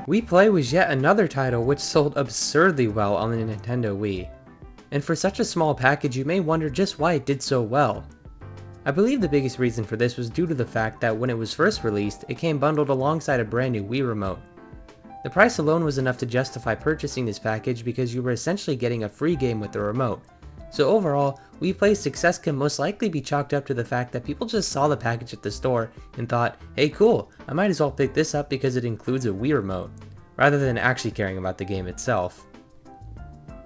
Wii Play was yet another title which sold absurdly well on the Nintendo Wii. And for such a small package, you may wonder just why it did so well. I believe the biggest reason for this was due to the fact that when it was first released, it came bundled alongside a brand new Wii Remote. The price alone was enough to justify purchasing this package because you were essentially getting a free game with the remote. So overall, Wii Play's success can most likely be chalked up to the fact that people just saw the package at the store and thought, hey cool, I might as well pick this up because it includes a Wii Remote, rather than actually caring about the game itself.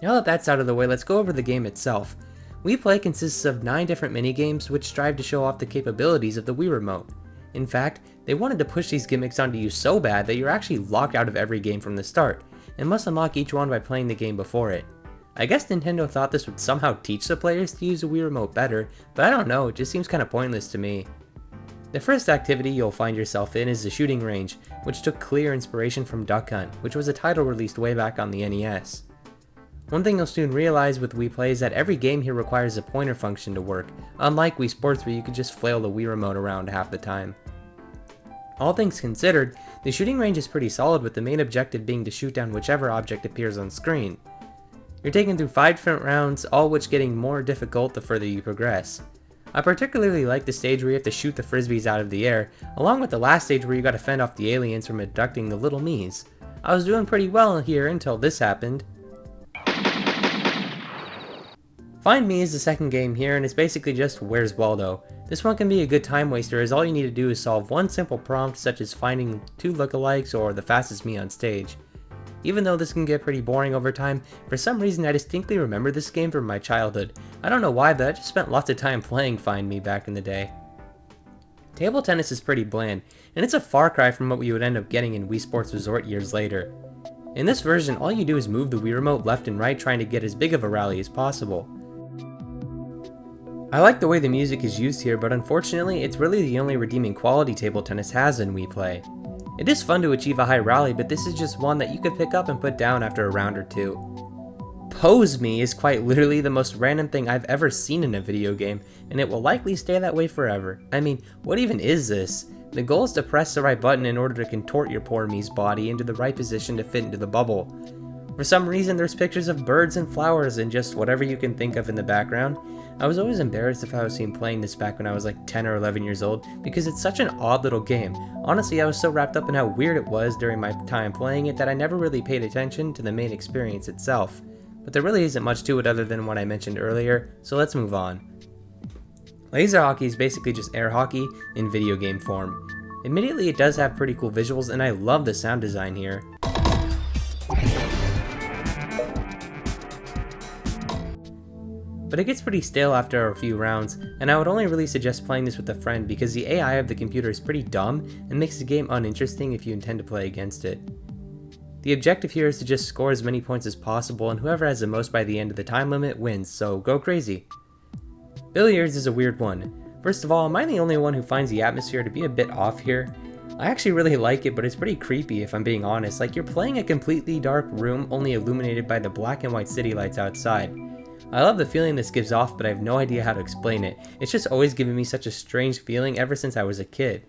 Now that that's out of the way, let's go over the game itself. Wii Play consists of 9 different minigames which strive to show off the capabilities of the Wii Remote. In fact, they wanted to push these gimmicks onto you so bad that you're actually locked out of every game from the start, and must unlock each one by playing the game before it. I guess Nintendo thought this would somehow teach the players to use the Wii Remote better, but I don't know, it just seems kinda pointless to me. The first activity you'll find yourself in is the shooting range, which took clear inspiration from Duck Hunt, which was a title released way back on the NES. One thing you'll soon realize with Wii Play is that every game here requires a pointer function to work, unlike Wii Sports where you could just flail the Wii Remote around half the time. All things considered, the shooting range is pretty solid with the main objective being to shoot down whichever object appears on screen. You're taken through 5 different rounds, all which getting more difficult the further you progress. I particularly like the stage where you have to shoot the frisbees out of the air, along with the last stage where you gotta fend off the aliens from abducting the little Miis. I was doing pretty well here until this happened. Find Me is the second game here, and it's basically just Where's Waldo. This one can be a good time waster as all you need to do is solve one simple prompt such as finding 2 lookalikes or the fastest Mii on stage. Even though this can get pretty boring over time, for some reason I distinctly remember this game from my childhood. I don't know why, but I just spent lots of time playing Find Me back in the day. Table tennis is pretty bland, and it's a far cry from what we would end up getting in Wii Sports Resort years later. In this version, all you do is move the Wii Remote left and right trying to get as big of a rally as possible. I like the way the music is used here, but unfortunately, it's really the only redeeming quality table tennis has in Wii Play. It is fun to achieve a high rally, but this is just one that you could pick up and put down after a round or two. Pose Me is quite literally the most random thing I've ever seen in a video game, and it will likely stay that way forever. I mean, what even is this? The goal is to press the right button in order to contort your poor Mii's body into the right position to fit into the bubble. For some reason, there's pictures of birds and flowers and just whatever you can think of in the background. I was always embarrassed if I was seen playing this back when I was like 10 or 11 years old because it's such an odd little game. Honestly, I was so wrapped up in how weird it was during my time playing it that I never really paid attention to the main experience itself. But there really isn't much to it other than what I mentioned earlier, so let's move on. Laser hockey is basically just air hockey in video game form. Admittedly, it does have pretty cool visuals and I love the sound design here. But it gets pretty stale after a few rounds, and I would only really suggest playing this with a friend because the AI of the computer is pretty dumb and makes the game uninteresting if you intend to play against it. The objective here is to just score as many points as possible, and whoever has the most by the end of the time limit wins, so go crazy. Billiards is a weird one. First of all, am I the only one who finds the atmosphere to be a bit off here? I actually really like it, but it's pretty creepy if I'm being honest, like you're playing a completely dark room only illuminated by the black and white city lights outside. I love the feeling this gives off, but I have no idea how to explain it. It's just always given me such a strange feeling ever since I was a kid.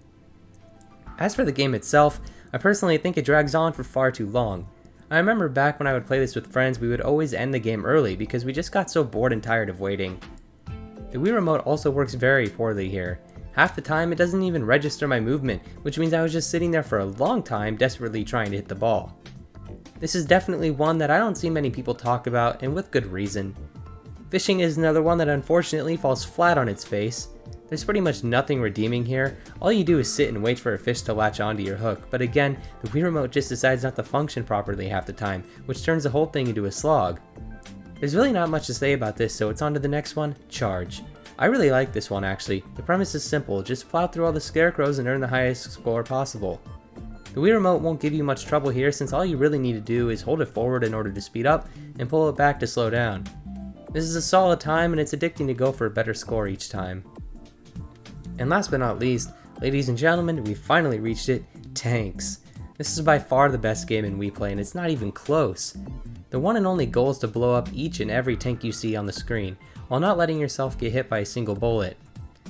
As for the game itself, I personally think it drags on for far too long. I remember back when I would play this with friends, we would always end the game early because we just got so bored and tired of waiting. The Wii Remote also works very poorly here. Half the time it doesn't even register my movement, which means I was just sitting there for a long time desperately trying to hit the ball. This is definitely one that I don't see many people talk about, and with good reason. Fishing is another one that unfortunately falls flat on its face. There's pretty much nothing redeeming here. All you do is sit and wait for a fish to latch onto your hook, but again, the Wii Remote just decides not to function properly half the time, which turns the whole thing into a slog. There's really not much to say about this, so it's on to the next one, Charge. I really like this one actually. The premise is simple, just plow through all the scarecrows and earn the highest score possible. The Wii Remote won't give you much trouble here since all you really need to do is hold it forward in order to speed up and pull it back to slow down. This is a solid time and it's addicting to go for a better score each time. And last but not least, ladies and gentlemen, we finally reached it, Tanks. This is by far the best game in Wii Play and it's not even close. The one and only goal is to blow up each and every tank you see on the screen, while not letting yourself get hit by a single bullet.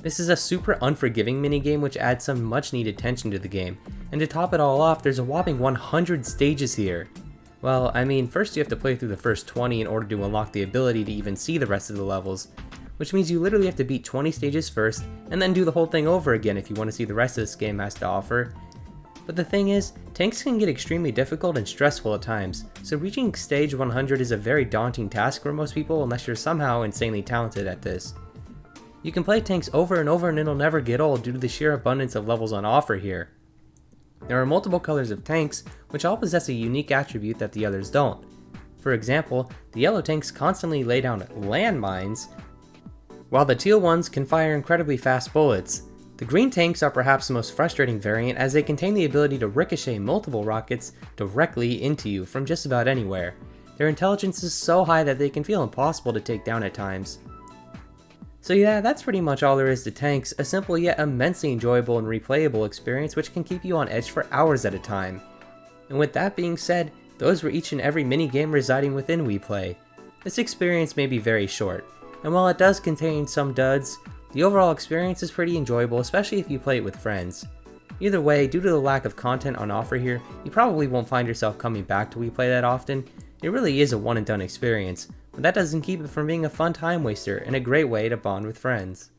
This is a super unforgiving minigame which adds some much needed tension to the game, And to top it all off, there's a whopping 100 stages here. Well, I mean, first you have to play through the first 20 in order to unlock the ability to even see the rest of the levels, which means you literally have to beat 20 stages first, and then do the whole thing over again if you want to see the rest of this game has to offer. But the thing is, tanks can get extremely difficult and stressful at times, so reaching stage 100 is a very daunting task for most people unless you're somehow insanely talented at this. You can play tanks over and over and it'll never get old due to the sheer abundance of levels on offer here. There are multiple colors of tanks, which all possess a unique attribute that the others don't. For example, the yellow tanks constantly lay down landmines, while the teal ones can fire incredibly fast bullets. The green tanks are perhaps the most frustrating variant as they contain the ability to ricochet multiple rockets directly into you from just about anywhere. Their intelligence is so high that they can feel impossible to take down at times. So yeah, that's pretty much all there is to tanks, a simple yet immensely enjoyable and replayable experience which can keep you on edge for hours at a time. And with that being said, those were each and every mini-game residing within WePlay. This experience may be very short, and while it does contain some duds, the overall experience is pretty enjoyable, especially if you play it with friends. Either way, due to the lack of content on offer here, you probably won't find yourself coming back to WePlay that often. It really is a one and done experience, but that doesn't keep it from being a fun time waster and a great way to bond with friends.